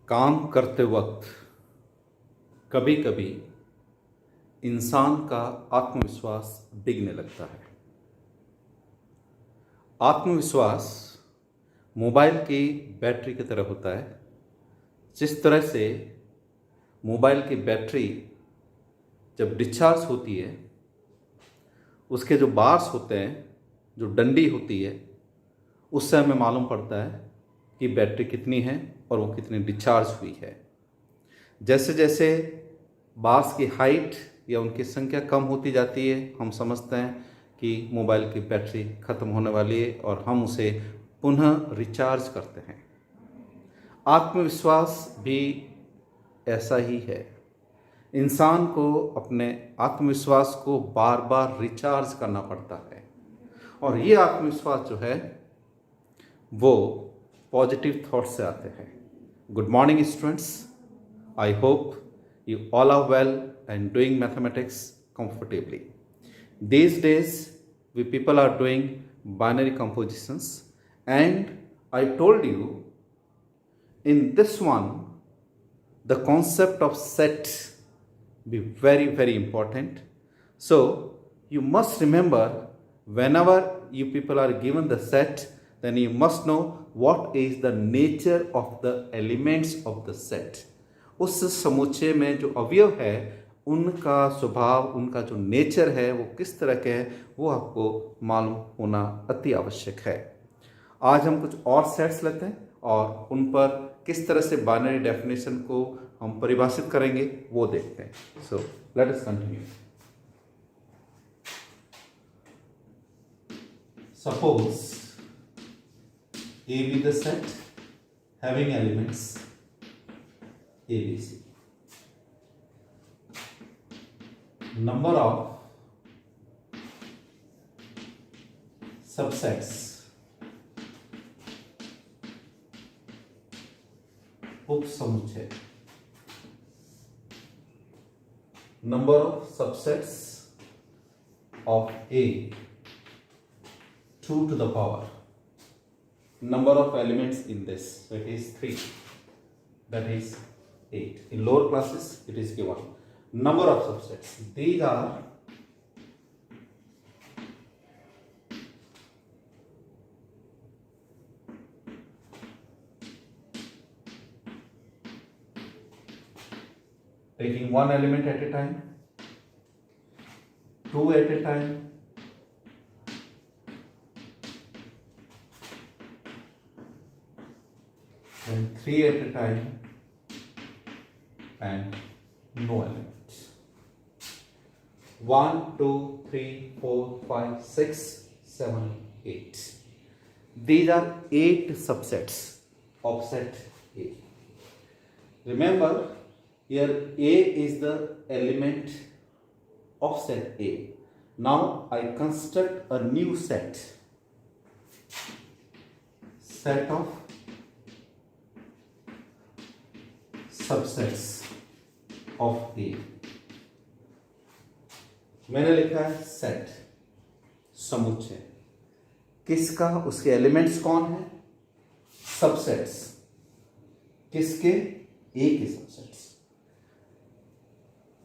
काम करते वक्त कभी कभी इंसान का आत्मविश्वास डिगने लगता है। आत्मविश्वास मोबाइल की बैटरी की तरह होता है। जिस तरह से मोबाइल की बैटरी जब डिस्चार्ज होती है, उसके जो बार्स होते हैं, जो डंडी होती है, उससे हमें मालूम पड़ता है कि बैटरी कितनी है और वो कितनी डिस्चार्ज हुई है। जैसे जैसे बार्स की हाइट या उनकी संख्या कम होती जाती है, हम समझते हैं कि मोबाइल की बैटरी ख़त्म होने वाली है और हम उसे पुनः रिचार्ज करते हैं। आत्मविश्वास भी ऐसा ही है। इंसान को अपने आत्मविश्वास को बार बार रिचार्ज करना पड़ता है और ये आत्मविश्वास जो है वो पॉजिटिव थॉट से आते हैं। Good morning students, I hope you all are well and doing mathematics comfortably. These days, we people are doing binary compositions, and I told you in this one, the concept of set be very, very important. So, you must remember whenever you people are given the set, then you must know what is the nature of the elements of the set. उस समुच्चय में जो अवयव है उनका स्वभाव, उनका जो नेचर है वो किस तरह के है, वो आपको मालूम होना अति आवश्यक है। आज हम कुछ और सेट्स लेते हैं और उन पर किस तरह से बाइनरी डेफिनेशन को हम परिभाषित करेंगे वो देखते हैं। So let us continue. Suppose A be the set having elements ABC. Number of subsets उप समुच्चय। Number of subsets of A 2 to the power. Number of elements in this, so it is 3, that is 8. In lower classes it is given number of subsets. These are taking one element at a time, two at a time, and three at a time, and no elements. 1, 2, 3, 4, 5, 6, 7, 8. These are 8 subsets of set A. Remember, here A is the element of set A. Now I construct a new set of subsets of A. मैंने लिखा है set, समुच्चय। किसका? उसके elements कौन है? Subsets. किसके? ए के सबसेट्स।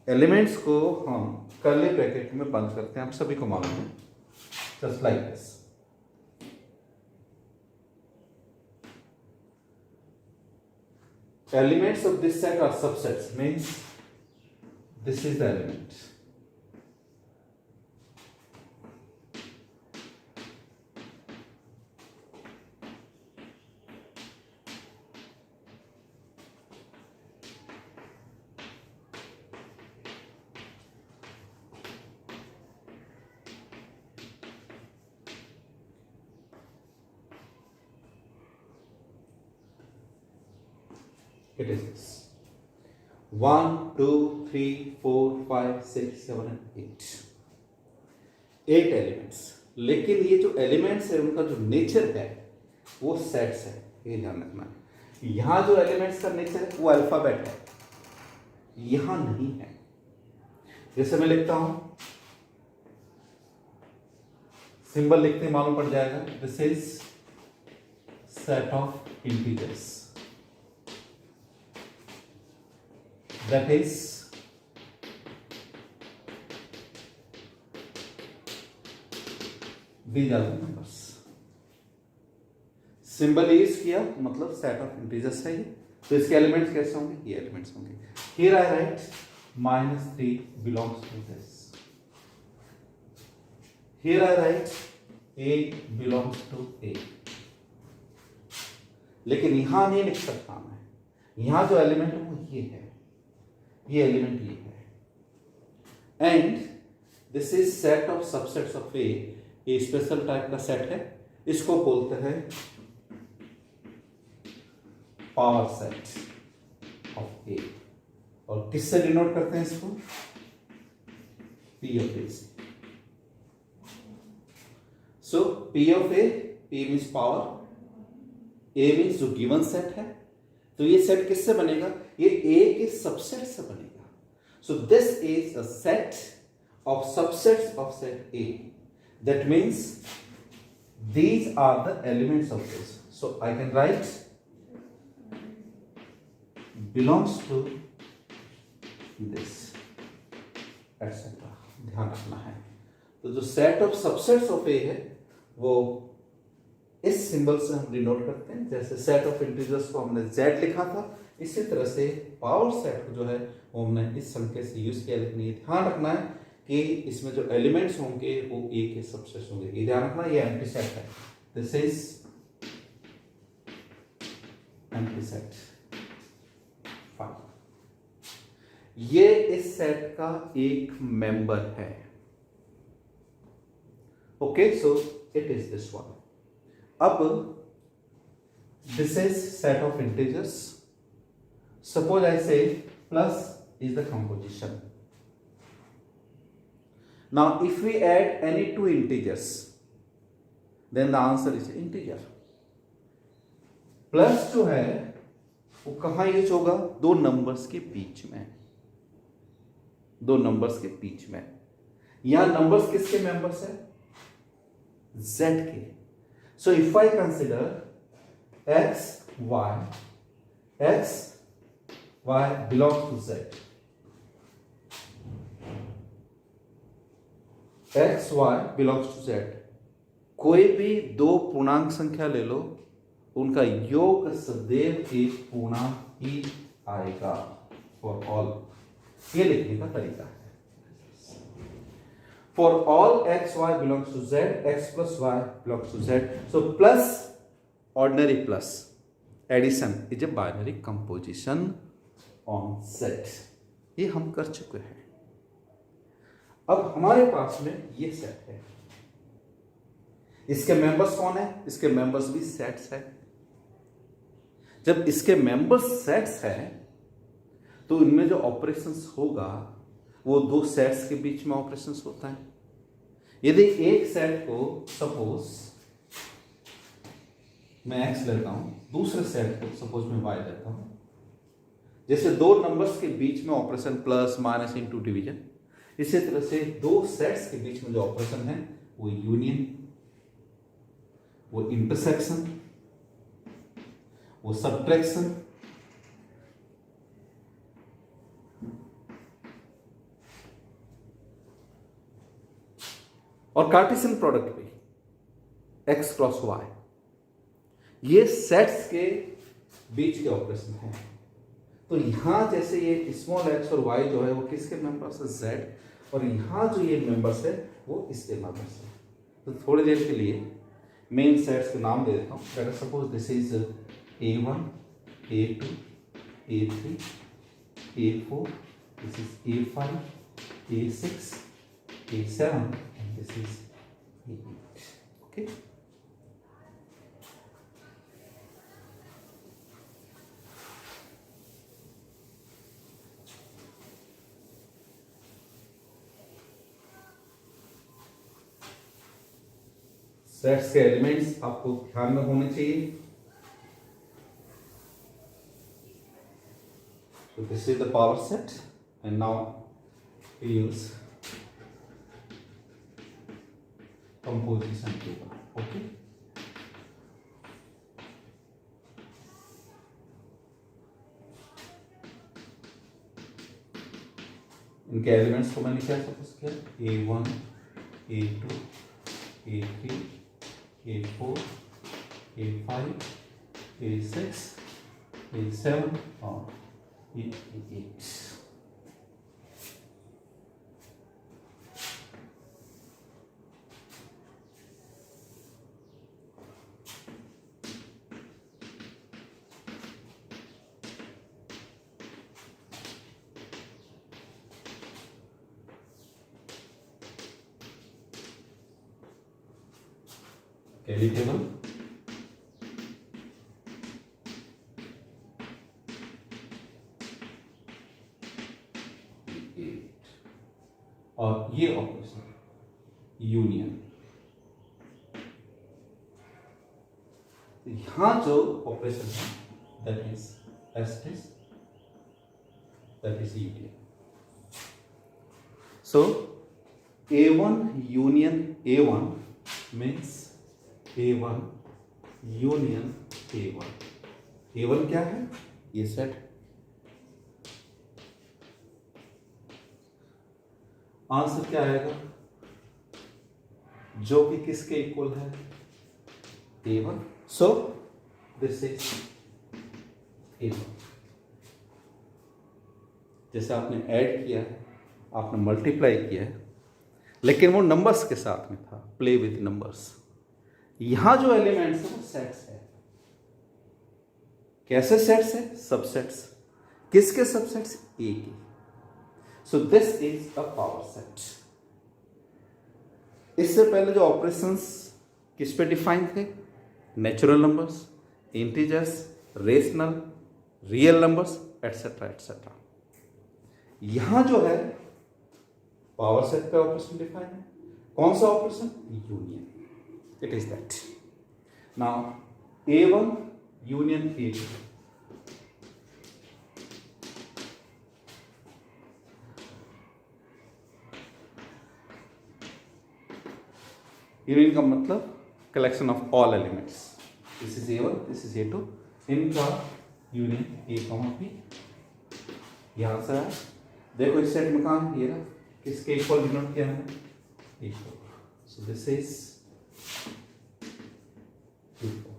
एलिमेंट्स को हम कर्ली ब्रैकेट में बंद करते हैं, आप सभी को मालूम है, just like this. Elements of this set are subsets, means this is the element. It is this 1, 2, 3, 4, 5, 6, 7 and 8 elements. लेकिन ये जो एलिमेंट्स है उनका जो नेचर है वो सेट्स है, ये ध्यान रखना है। यहां जो एलिमेंट्स का नेचर है वो अल्फाबेट है, यहां नहीं है। जैसे मैं लिखता हूं, सिंबल लिखते ही मालूम पड़ जाएगा, this is set of integers. that is these are the numbers. Symbol use किया मतलब सेट ऑफ इंटीजर्स है ये, तो इसके एलिमेंट्स कैसे होंगे, ये एलिमेंट्स होंगे. Here I write -3 belongs to this. Here I write a belongs to a. लेकिन यहां नहीं लिख सकता मैं, यहां जो एलिमेंट है वो ये है, ये एलिमेंट ये है. And this is set of subsets of A. ये स्पेशल टाइप का सेट है, इसको बोलते हैं पावर सेट ऑफ ए. और किससे डिनोट करते हैं इसको, पी ऑफ ए से. So P of A, P means power, A means जो गिवन सेट है. तो ये सेट किससे बनेगा, ये ए के सबसेट से बनेगा. सो this is a set of subsets of set A. That means these are the elements of this. So I can write belongs to this etc. ध्यान रखना है. तो जो सेट ऑफ सबसेट्स ऑफ ए है वो इस सिंबल से हम डिनोट करते हैं. जैसे सेट ऑफ इंटीजर्स को हमने z लिखा था, इसी तरह से पावर सेट को जो है वो हमने इस संकेत से यूज किया. लेकिन ये ध्यान रखना है कि इसमें जो एलिमेंट्स होंगे वो ए के सबसेट्स होंगे. ये ध्यान रखना, ये एम्प्टी सेट है. This is empty set. ये इस सेट का एक मेंबर है. Okay, so it is this one. अब this is set of integers. Suppose I say plus is the composition. Now if we add any two integers, then the answer is integer. Plus जो है वो कहाँ use होगा, दो numbers के बीच में, दो नंबर्स के बीच में. यहां नंबर्स किसके मेंबर्स है, z के. So if I consider x y belongs to z, x y belongs to z. कोई भी दो पूर्णांक संख्या ले लो, उनका योग सदैव एक पूर्णांक ही आएगा फॉर ऑल. ये लिखने का तरीका है. For all x y belongs to z, x plus y belongs to z. So plus ordinary plus addition is a binary composition on set. ये हम कर चुके हैं. अब हमारे पास में ये सेट है, इसके मेंबर्स कौन है, इसके मेंबर्स भी सेट्स है. जब इसके मेंबर्स सेट्स है तो इनमें जो ऑपरेशंस होगा वो दो सेट्स के बीच में ऑपरेशंस होता है. यदि एक सेट को सपोज मैं x लेता हूं, दूसरे सेट को सपोज मैं y लेता हूं, जैसे दो नंबर्स के बीच में operation plus minus into division, इसी तरह से दो सेट्स के बीच में जो ऑपरेशन है वो यूनियन, वो इंटरसेक्शन, वो सब्ट्रैक्शन, और कार्टेशियन प्रोडक्ट भी x क्रॉस y, ये सेट्स के बीच के ऑपरेशन है. तो यहां जैसे ये स्मॉल x और y जो है वो किसके मेंबर्स है, z, और यहां जो ये मेंबर्स है वो इसके मेंबर्स है. तो थोड़ी देर के लिए मेन सेट्स के नाम दे देता हूं. Let us suppose this is a1 a2 a3 a4, this is a5 a6 a7 and this is a8. Okay, sets के एलिमेंट्स आपको ध्यान में होने चाहिए. So this is the power set, and now we use composition table. Okay. इनके elements को मैंने क्या सपोज किया, A1, A2, A3, A4, A5, A6, A7 और A8। कैरी टेबल और ये ऑपरेशन यूनियन। यहां जो ऑपरेशन है that is asterisk, that is union. So A1 union A1 means A1 union A1। A1 क्या है, ये सेट। आंसर क्या आएगा, जो कि किसके इक्वल है, A1। So this is A1। जैसे आपने ऐड किया है, आपने मल्टीप्लाई किया है, लेकिन वो नंबर्स के साथ में था, प्ले विथ नंबर्स। यहां जो एलिमेंट्स है वो सेट्स है। कैसे सेट्स है, सबसेट्स। किसके सबसेट्स, ए के। सो this is a power set. इससे पहले जो ऑपरेशंस किस पे डिफाइन थे, natural numbers, integers, rational, real numbers, etcetera etcetera. यहां जो है पावर सेट पे ऑपरेशन डिफाइन है। कौन सा operation, union. It is that. Now A1 union A2। Union का मतलब collection of all elements. This is A1, this is A2, इनका यूनियन A, B। यहां से है, देखो इस सेट में कहां ये रहा, किसके इक्वल डिनोट किया है, A4। So this is A4।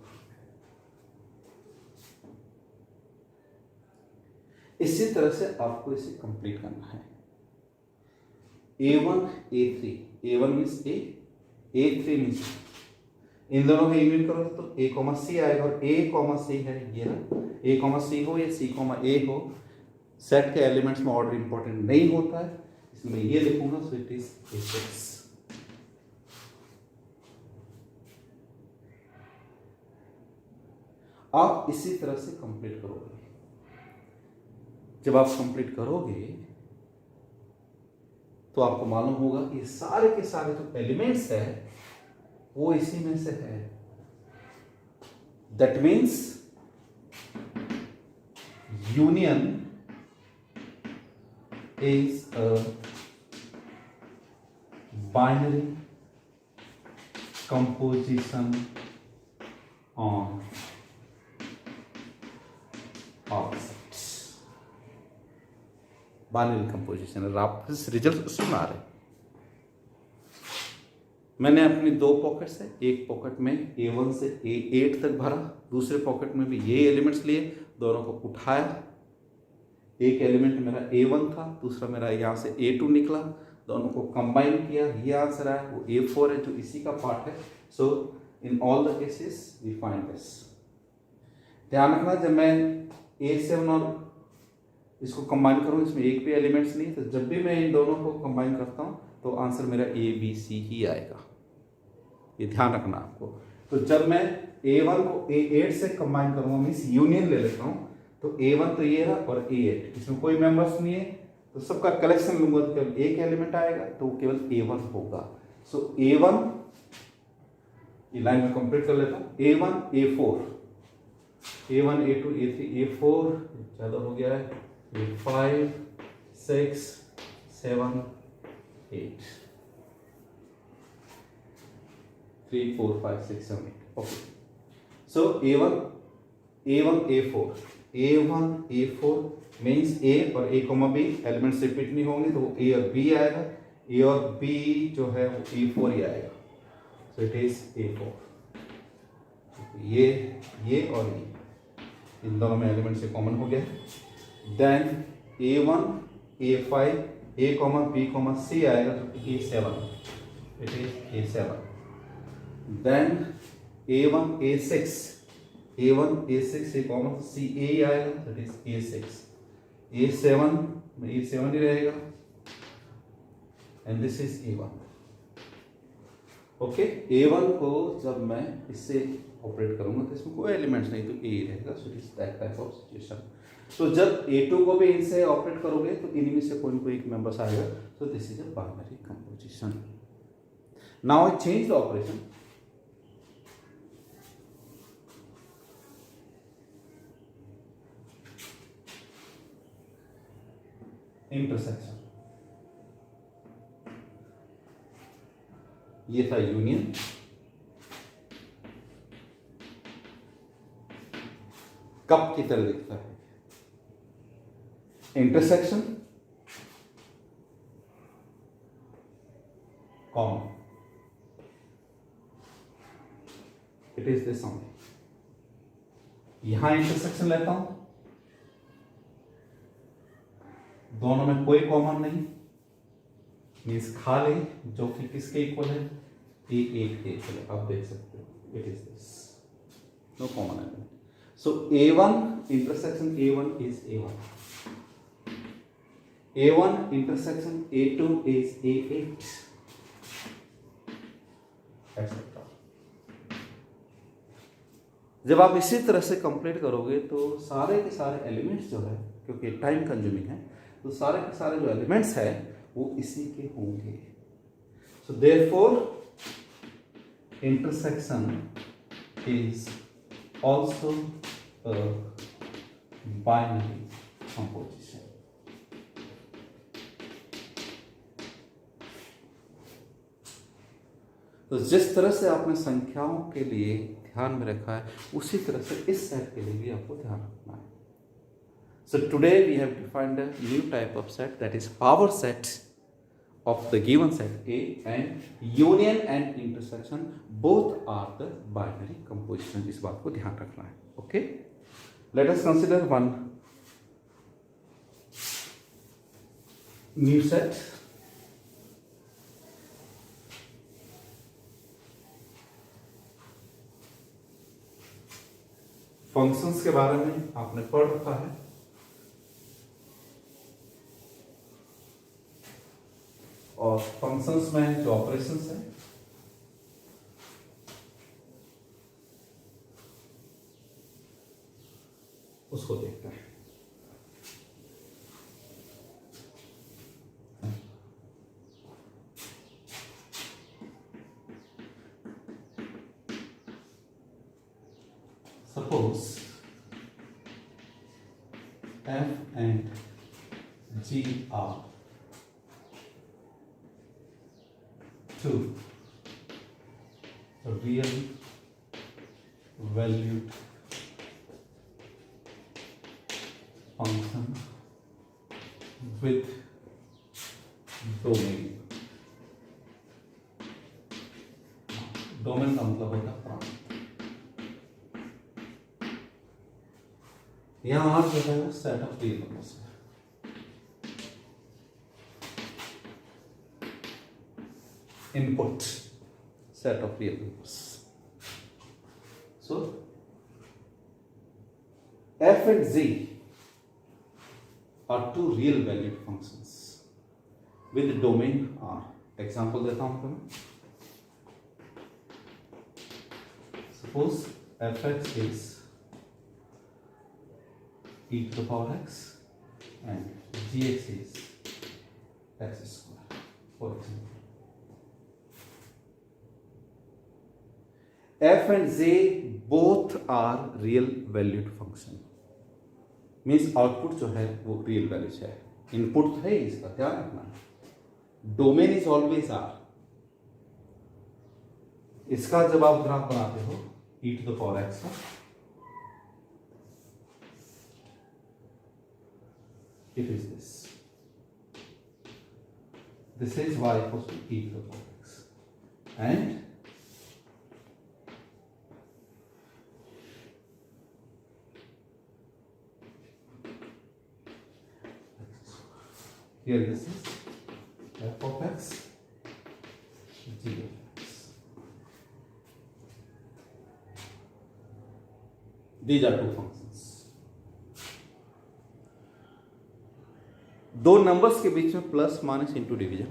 इसी तरह से आपको इसे कंप्लीट करना है। A1 A3, A1 means A, A3 means, इन दोनों का यूनियन करो तो A, C आएगा, और A, C है ये ना, A, C हो या C, A हो, सेट के एलिमेंट्स में ऑर्डर इंपॉर्टेंट नहीं होता है, इसलिए मैं ये लिखूंगा। सो इट इज A6। आप इसी तरह से कंप्लीट करोगे। जब आप कंप्लीट करोगे तो आपको मालूम होगा कि ये सारे के सारे जो एलिमेंट्स है वो इसी में से है। That means union is a binary composition on objects. Binary composition. आप रिजल्ट सुना रहे, मैंने अपनी दो पॉकेट्स है, एक पॉकेट में A1 से A8 तक भरा, दूसरे पॉकेट में भी ये एलिमेंट्स लिए, दोनों को उठाया। एक एलिमेंट मेरा A1 था, दूसरा मेरा यहाँ से A2 निकला, दोनों को कंबाइन किया, ये आंसर आया, वो A4 है जो इसी का पार्ट है। So in all the cases we find this. ध्यान रखना, जब मैं A7 और इसको कंबाइन करूँ, इसमें एक भी एलिमेंट्स नहीं, तो जब भी मैं इन दोनों को कंबाइन करता हूँ तो आंसर मेरा ABC ही आएगा। ये ध्यान रखना आपको। तो जब मैं A1 को A8 से कंबाइन करूँगा, मीन्स यूनियन ले लेता हूँ, तो A1 तो ये रहा और A8, इसमें कोई मेंबर्स नहीं है, तो सबका कलेक्शन लूंगा तो केवल एक एलिमेंट आएगा, तो केवल A1 होगा। सो A1, ये लाइन में कंप्लीट कर लेता हूँ। A1 A4, A1 A2 A3 A4, ज़्यादा हो गया है, A5 6 7 8 3 4 5 6 7 8। Okay, so A1 A4 A1 A4 means A और A comma B elements repeat नहीं होंगे तो A और B आएगा, A और B जो है वो A4 ही आएगा, सो इट इज A4। ये और ये इन दोनों में एलिमेंट से कॉमन हो गया। Then A1 A5 A comma B comma C आएगा तो A7, it is A7। Then A1 A6 A6 A common C A ही आएगा दैट इज A6। A7 में A7 ही रहेगा and this is A1। Okay, A1 को जब मैं इससे ऑपरेट करूंगा तो इसमें कोई एलिमेंट्स नहीं तो A ही रहेगा, सो it is that type of situation. तो जब A2 को भी इनसे ऑपरेट करोगे तो इनमें से कोई ना कोई एक मेंबर्स आएगा, so this is a binary composition. Now I change the operation. Intersection. ये था यूनियन, कप की तरह दिखता है। Intersection common, it is this only. यहां इंटरसेक्शन लेता हूं, दोनों में कोई कॉमन नहीं, मीन्स खाली जो कि किसके इक्वल है, A8 के इक्वल है। आप देख सकते हो it is this, no common element. So A1 intersection A1 is A1, A1 intersection A2 is A8 etcetera. जब आप इसी तरह से कंप्लीट करोगे तो सारे के सारे एलिमेंट्स जो है, क्योंकि टाइम कंज्यूमिंग है, तो सारे के सारे जो एलिमेंट्स है वो इसी के होंगे। So therefore intersection is also a binary composition. तो जिस तरह से आपने संख्याओं के लिए ध्यान में रखा है, उसी तरह से इस सेट के लिए भी आपको ध्यान रखना है। So today we have defined a new type of set, that is power set of the given set A, and union and intersection both are the binary composition. इस बात को ध्यान रखना है। Okay, let us consider one new set. Functions के बारे में आपने पढ़ रखा है, और फंक्शंस में जो ऑपरेशंस हैं उसको देखते हैं। Suppose F and G are two real valued function with domain. Domain का मतलब होता है प्रांत। यहां R जो है वो सेट ऑफ रियल नंबर्स है। Input set of real numbers. So F and Z are two real valued functions with domain R. Example देता हूं मैं। Suppose fx is e to the power x and gx is x square, for example. F and Z both are real valued function, means output जो है वो real values है। Input है इसका ध्यान रखना, डोमेन इज ऑलवेज आर। इसका जब आप ग्राफ बनाते हो e to the power x का, it is this. This is y equals to e to the power x. And here this is f of x, g of x. These are two functions. दो numbers के बीच में plus minus into division,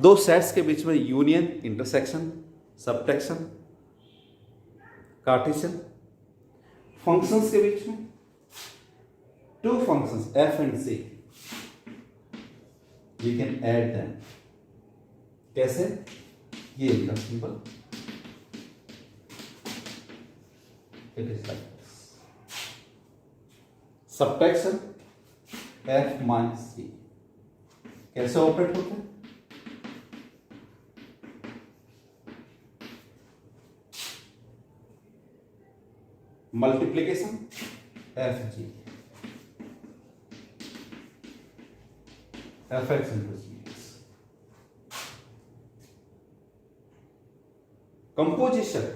दो sets के बीच में union, intersection, subtraction, Cartesian, functions के बीच में two functions f and c, we can add them. कैसे? ये इनका symbol, it is like this. Subtraction f minus c कैसे ऑपरेट होते हैं? Multiplication f g, f x into g x. Composition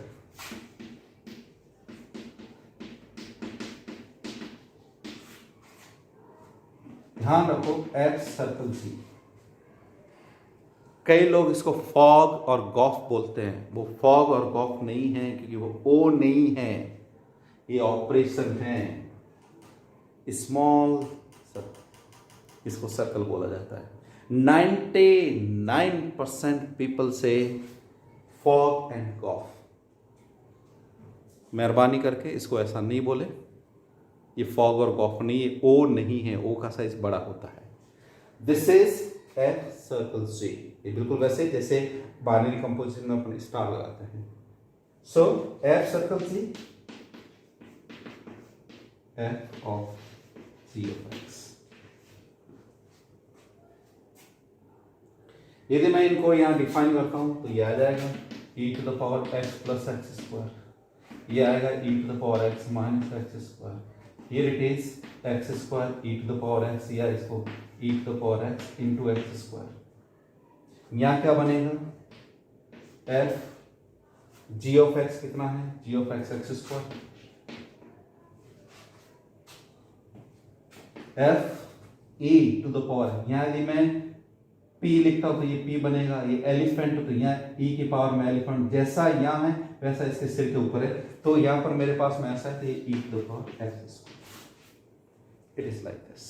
ध्यान रखो, F सर्कल C. कई लोग इसको फॉग और गॉफ बोलते हैं. वो फॉग और गॉफ नहीं है, क्योंकि वो ओ नहीं है, ये ऑपरेशन है. स्मॉल सर्कल, इसको सर्कल बोला जाता है. 99% पीपल से फॉग एंड गॉफ. मेहरबानी करके इसको ऐसा नहीं बोले. ये फॉग और गॉफ नहीं, ये ओ नहीं है, ओ का साइज बड़ा होता है. दिस इज एफ सर्कल सी. ये बिल्कुल वैसे जैसे बाइनरी कंपोजिशन में अपन स्टार लगाते हैं. So F circle C, F of C of X. यदि मैं इनको यहां डिफाइन करता हूं तो ये आ जाएगा e to the power x plus x square. ये आएगा e to the power x minus x square. Here it is x square e to the power x, या इसको e to the power x into x square. यहाँ क्या बनेगा? f g of x कितना है? g of x x square. f e to the power, यहाँ यदि मैं p लिखता हूँ तो ये p बनेगा. ये एलिफेंट तो यहाँ e की पावर में एलिफेंट जैसा यहाँ है वैसा इसके सिर के ऊपर है, तो यहाँ पर मेरे पास में ऐसा है तो ये e to the power x square. It is like this.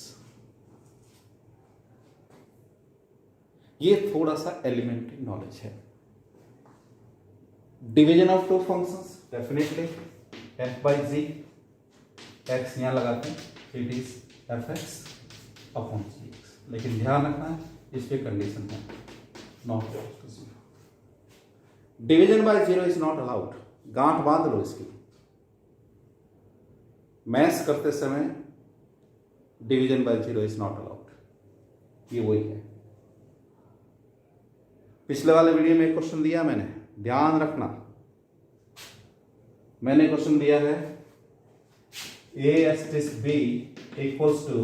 ये थोड़ा सा एलिमेंट्री नॉलेज है. Division of two functions, definitely f by g, x यहां लगाते हैं, it is fx upon gx. लेकिन ध्यान रखना है इस पे कंडीशन है, not equal to 0. Division by 0 is not allowed. गांठ बांध लो इसकी. मैथ्स करते समय division by 0 is not allowed. ये वही है. पिछले वाले वीडियो में एक क्वेश्चन दिया मैंने, ध्यान रखना. मैंने क्वेश्चन दिया है a asterisk b equals to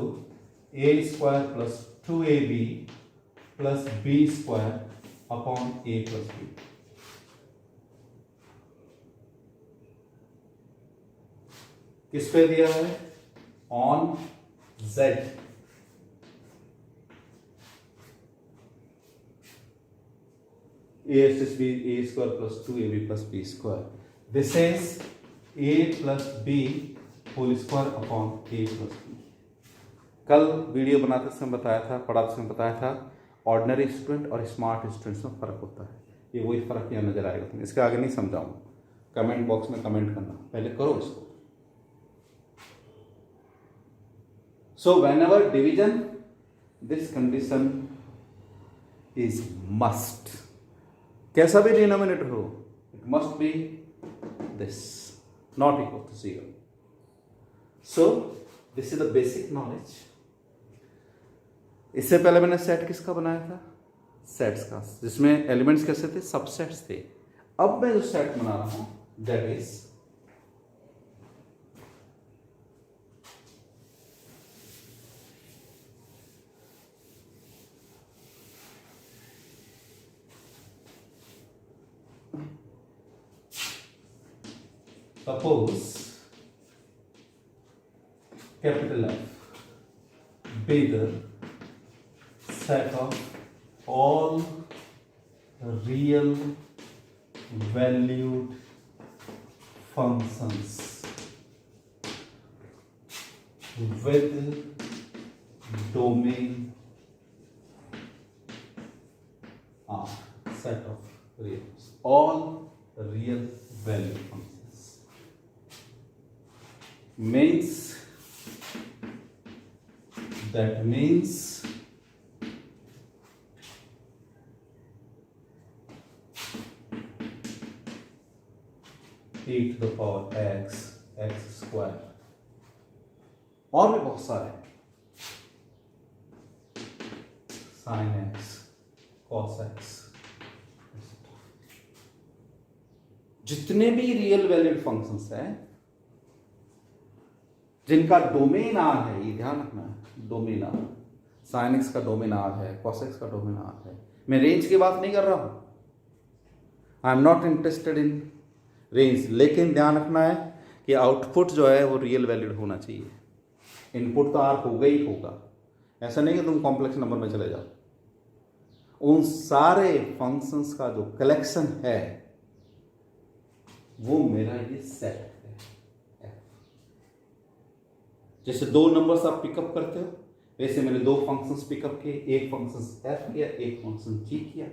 a square plus 2ab plus b square upon a plus b. किस पे दिया है? On z. a asterisk b a square plus 2ab plus b square. This is a plus b whole square upon a plus b. कल video बनाते समय बताया था, पढ़ाते समय बताया था, ऑर्डिनरी स्टूडेंट और स्मार्ट स्टूडेंट्स में फ़र्क होता है. ये वही फ़र्क यहाँ नज़र आएगा तुम्हें. इसके आगे नहीं समझाऊंगा, कमेंट बॉक्स में कमेंट करना, पहले करो इसको. So whenever division, this condition is must. कैसा भी डिनोमिनेटर हो, it must be this, not equal to 0. So this is the basic knowledge. इससे पहले मैंने सेट किसका बनाया था? सेट्स का, जिसमें एलिमेंट्स कैसे थे? सबसेट्स थे. अब मैं जो सेट बना रहा हूं that is Suppose capital F be the set of all real valued functions with domain R, set of reals, all real valued functions means e to the power x square और भी बहुत सारे sin x cos x, जितने भी real valued functions हैं जिनका domain are है, ये ध्यान रखना है, डोमेन आर, साइन एक्स का डोमेन आर है, कॉस एक्स का डोमेन आर है। मैं रेंज की बात नहीं कर रहा हूं, I am not interested in range, लेकिन ध्यान रखना है कि आउटपुट जो है वो रियल वैल्यूड होना चाहिए। इनपुट तो आर होगा ही होगा, ऐसा नहीं कि तुम कॉम्प्लेक्स नंबर में चले जाओ। उन सारे फंक्शंस का जो कलेक्शन है वो मेरा ये सेट है। जैसे दो नंबर्स आप पिकअप करते हो, वैसे मैंने दो फंक्शंस पिकअप किए, एक फंक्शन एफ किया, एक फंक्शन जी किया।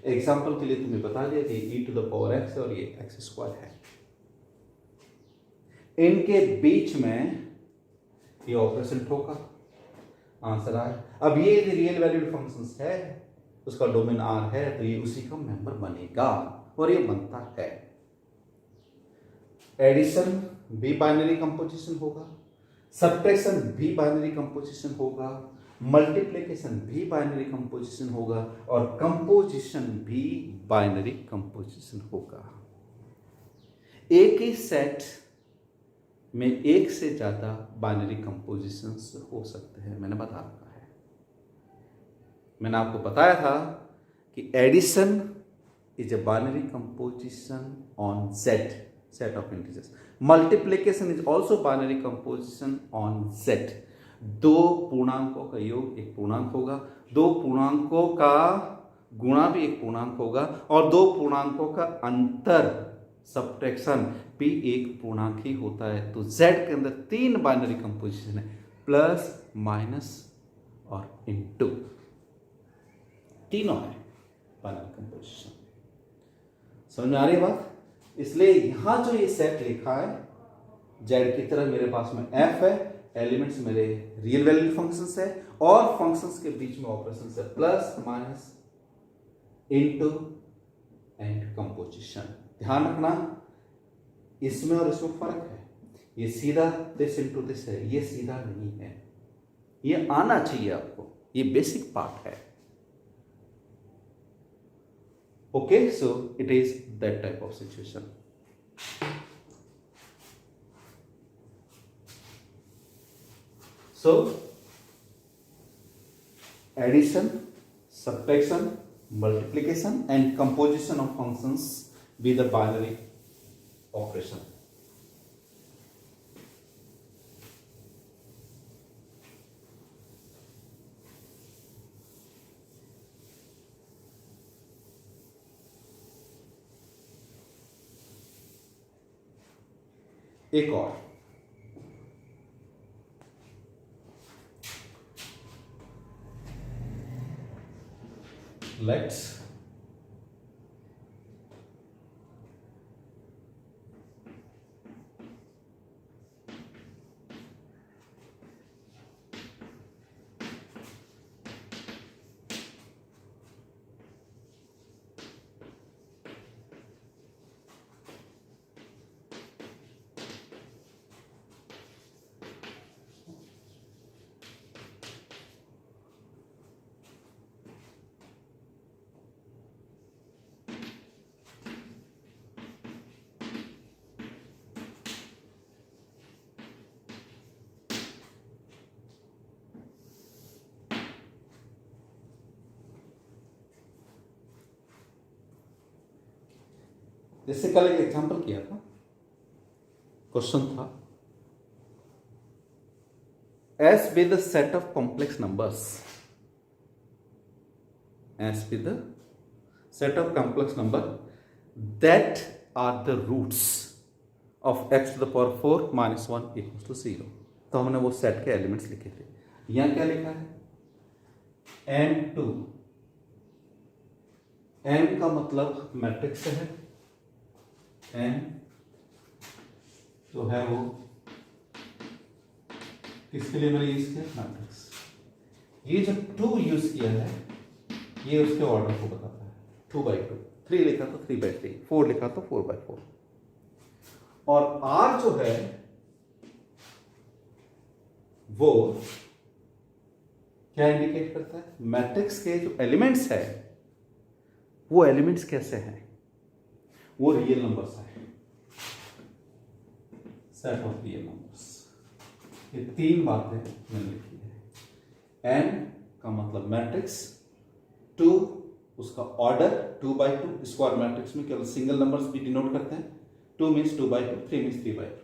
एग्जाम्पल के लिए तुम्हें बता दिया कि e to the power x और ये x स्क्वायर है। इनके बीच में ये ऑपरेशन ठोका, आंसर आया। अब ये रियल वैल्यूड फंक्शंस है, उसका डोमेन r है, तो ये उसी का मेंबर बनेगा और ये बनता है। एडिशन भी बाइनरी कंपोजिशन होगा, सब्ट्रैक्शन भी बाइनरी कंपोजिशन होगा, मल्टीप्लिकेशन भी बाइनरी कंपोजिशन होगा और कंपोजिशन भी बाइनरी कंपोजिशन होगा। एक ही सेट में एक से ज्यादा बाइनरी कंपोजिशंस हो सकते हैं, मैंने बता रखा है। मैंने आपको बताया था कि addition is a binary composition on Z, set of integers. Multiplication is also binary composition on Z. दो पूर्णांकों का योग एक पूर्णांक होगा, दो पूर्णांकों का गुणा भी एक पूर्णांक होगा और दो पूर्णांकों का अंतर सब्ट्रैक्शन भी एक पूर्णांक ही होता है। तो Z के अंदर तीन बाइनरी कंपोजिशन है, प्लस माइनस और इनटू, तीनों है बाइनरी कंपोजिशन। समझ में आ रही है बात? इसलिए यहां जो ये सेट लिखा है जेड की तरह मेरे पास में एफ है, एलिमेंट्स मेरे रियल वैल्यूड फंक्शंस है और फंक्शंस के बीच में ऑपरेशंस है plus minus into and composition. ध्यान रखना इसमें और इसमें फर्क है, ये सीधा दिस इनटू दिस है, ये सीधा नहीं है, ये आना चाहिए आपको, ये बेसिक पार्ट है। Okay, so it is that type of situation. So addition, subtraction, multiplication and composition of functions be the binary operation. एक और लेट्स जैसे कल एक एग्जांपल किया था, क्वेश्चन था, as with the set of complex numbers, as with the set of complex number that are the roots of x to the power 4 minus 1 equals to 0। तो हमने वो सेट के एलिमेंट्स लिखे थे। यहाँ क्या लिखा है, n2, n का मतलब मैट्रिक्स है, n जो है वो किसके लिए मैंने यूज किया, मैट्रिक्स। ये जो 2 यूज किया है ये उसके ऑर्डर को बताता है, 2/2, 3 लिखा तो 3/3, 4 लिखा तो 4/4। और R जो है वो क्या इंडिकेट करता है, मैट्रिक्स के जो एलिमेंट्स है वो एलिमेंट्स कैसे हैं, वो रियल नंबर्स है, सेट ऑफ रियल नंबर्स। ये 3 बातें मैंने लिखी है। n का मतलब मैट्रिक्स, 2 उसका ऑर्डर 2/2, स्क्वायर मैट्रिक्स में केवल सिंगल नंबर्स भी डिनोट करते हैं, 2 मीन्स 2/2, 3 मीन्स 3/2।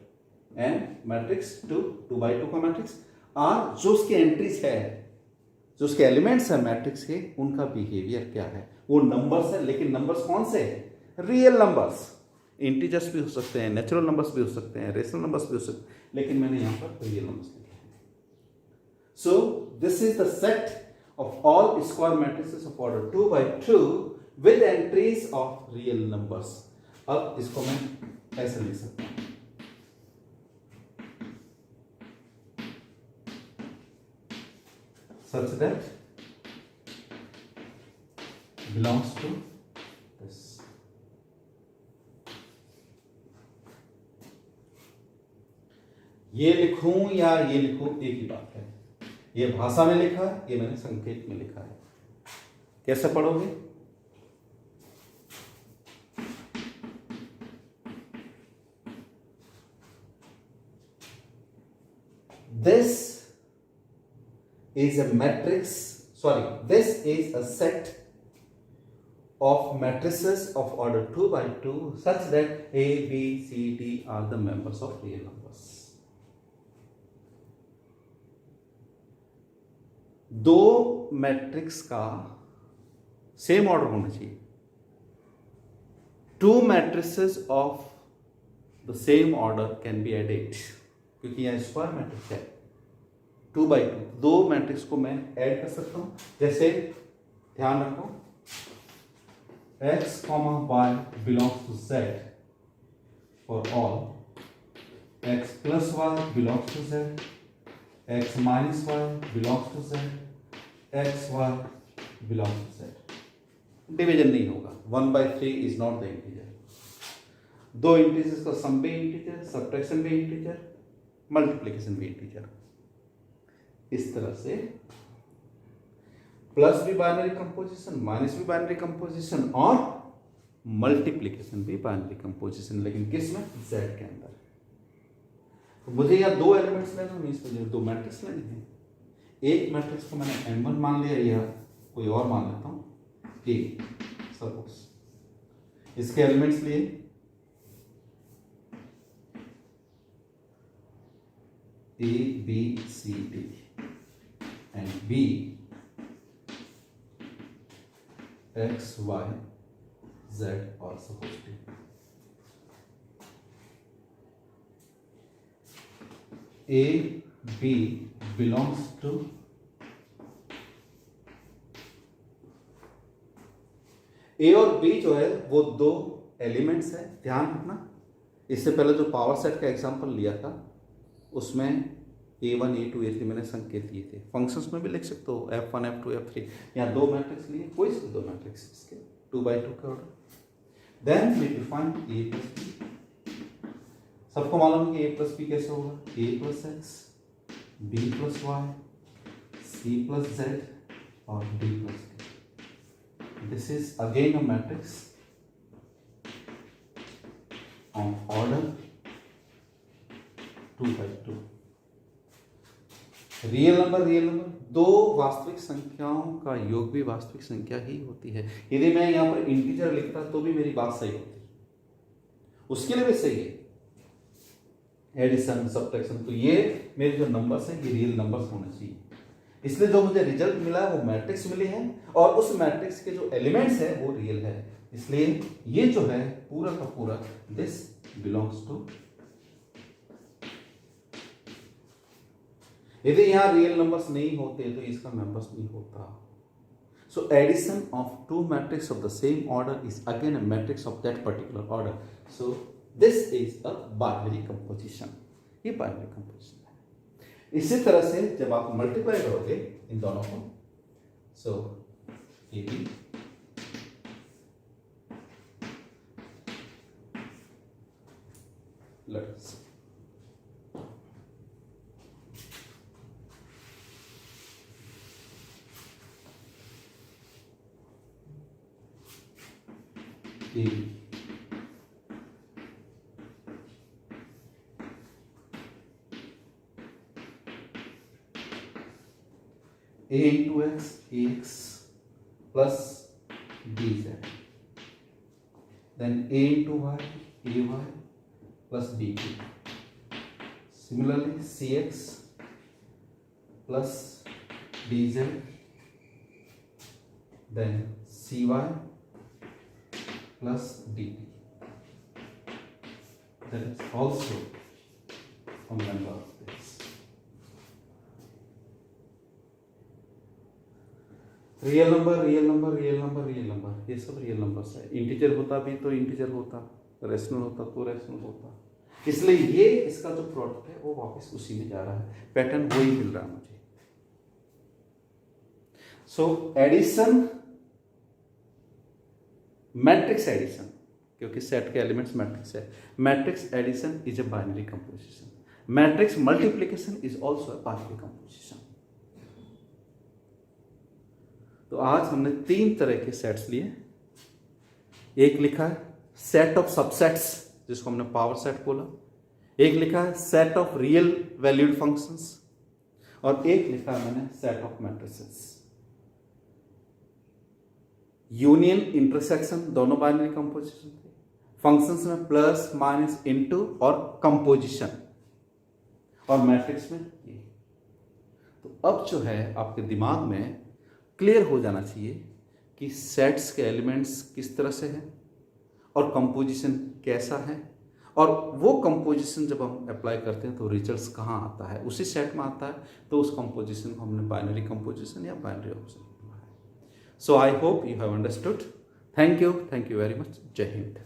n मैट्रिक्स 2, 2/2 का मैट्रिक्स। r जो उसकी एंट्रीज है, जो उसके एलिमेंट्स है मैट्रिक्स के, उनका बिहेवियर क्या है, वो नंबर्स है, लेकिन नंबर्स कौन से हैं, रियल नंबर्स। इंटीजर्स भी हो सकते हैं, नेचुरल नंबर्स भी हो सकते हैं, रेशनल नंबर्स भी हो सकते हैं, लेकिन मैंने यहां पर रियल नंबर्स लिखे हैं। सो this is the set of all square matrices of order 2/2 with entries of real numbers. अब इसको मैं ऐसे लिख सकता हूं, such that belongs to this। ये लिखूं या ये लिखूं एक ही बात है। ये भाषा में लिखा है, ये मैंने संकेत में लिखा है। कैसे पढ़ोगे, this is a matrix, this is a set of matrices of order 2/2 such that A, B, C, D are the members of real numbers। दो मैट्रिक्स का सेम ऑर्डर होना चाहिए। 2 matrices of the same order can be added, क्योंकि यहां square matrix है 2/2, 2 matrix को मैं add कर सकता हूं। जैसे ध्यान रखो, x, y belongs to z for all, x plus y belongs to z, x minus y belongs to z, x y belongs to z। Division नहीं होगा, 1/3 is not the integer. 2 integers का सम भी इंटीजर, सब्ट्रैक्शन भी integer, multiplication भी integer. इस तरह से plus भी बाइनरी कंपोजिशन, माइनस भी बाइनरी कंपोजिशन, और मल्टीप्लिकेशन भी बाइनरी कंपोजिशन, लेकिन किस में, z के अंदर। तो मुझे यहाँ 2 एलिमेंट्स लेना, मीन्स मुझे 2 मैट्रिक्स लेने हैं। एक मैट्रिक्स को मैंने m1 मान लिया, या कोई और मान लेता हूँ a, सपोज। इसके एलिमेंट्स लिए A, B, C, D and B, X, Y, Z are supposed to। A, B belongs to A और B जो है वो 2 एलिमेंट्स है। ध्यान रखना, इससे पहले जो पावर सेट का एग्जांपल लिया था उसमें A1, A2, A3 मैंने संकेत दिए थे। फंक्शंस में भी लिख सकते हो, F1, F2, F3। यहाँ 2 मैट्रिक्स लिए, कोई से 2 मैट्रिक्स इसके 2/2 के order. Then we define A plus B। सबको मालूम है कि A प्लस B कैसे होगा, A plus X, B plus Y, C plus Z और D plus D। This is again a matrix of order 2/2। Real number, दो वास्तविक संख्याओं का योग भी वास्तविक संख्या ही होती है। यदि मैं यहां पर इंटीजर लिखता तो भी मेरी बात सही होती, उसके लिए भी सही है। एडिशन, सब्ट्रैक्शन, तो ये मेरे जो नंबर्स हैं ये रियल नंबर्स होने चाहिए। इसलिए जो मुझे रिजल्ट मिला है वो मैट्रिक्स मिली है और उस मैट्रिक्स के जो एलिमेंट्स है वो रियल है। इसलिए ये जो है पूरा का पूरा दिस बिलोंग्स टू। यदि यहां रियल नंबर्स नहीं होते तो इसका मेंबर्स नहीं होता। So addition of two matrix of the same order is again a matrix of that particular order. So this is a binary composition. ये बाइनरी कंपोजिशन है। इसी तरह से जब आप मल्टीप्लाई करोगे इन दोनों को, सो ये भी let's a into x, ax plus bz, then a into y, ay plus bt. Similarly, cx plus dz, then cy plus dt. That is also a member of this. Real number, real number, real number, real number, ये सब real numbers है। Integer होता भी तो integer होता, rational होता तो rational होता। इसलिए ये इसका जो प्रोडक्ट है वो वापस उसी में जा रहा है, पैटर्न वही मिल रहा है मुझे। सो एडिशन, मैट्रिक्स एडिशन, क्योंकि सेट के एलिमेंट्स मैट्रिक्स है, matrix addition is a binary composition. Matrix multiplication is also a binary composition. तो आज हमने तीन तरह के सेट्स लिए। एक लिखा है सेट ऑफ सबसेट्स, जिसको हमने पावर सेट बोला। एक लिखा है set of real valued functions, और एक लिखा है मैंने set of matrices. Union, intersection दोनों बाइनरी कंपोजिशन थे। फंक्शंस में प्लस, माइनस, इनटू और कंपोजिशन, और मैट्रिक्स में ये। तो अब जो है आपके दिमाग में क्लियर हो जाना चाहिए कि सेट्स के एलिमेंट्स किस तरह से हैं और कंपोजिशन कैसा है, और वो कंपोजिशन जब हम अप्लाई करते हैं तो रिजल्ट्स कहाँ आता है, उसी सेट में आता है। तो उस कंपोजिशन को हमने बाइनरी कंपोजिशन या बाइनरी ऑप्शन बोला है। So I hope you have understood. Thank you very much. जय हिंद।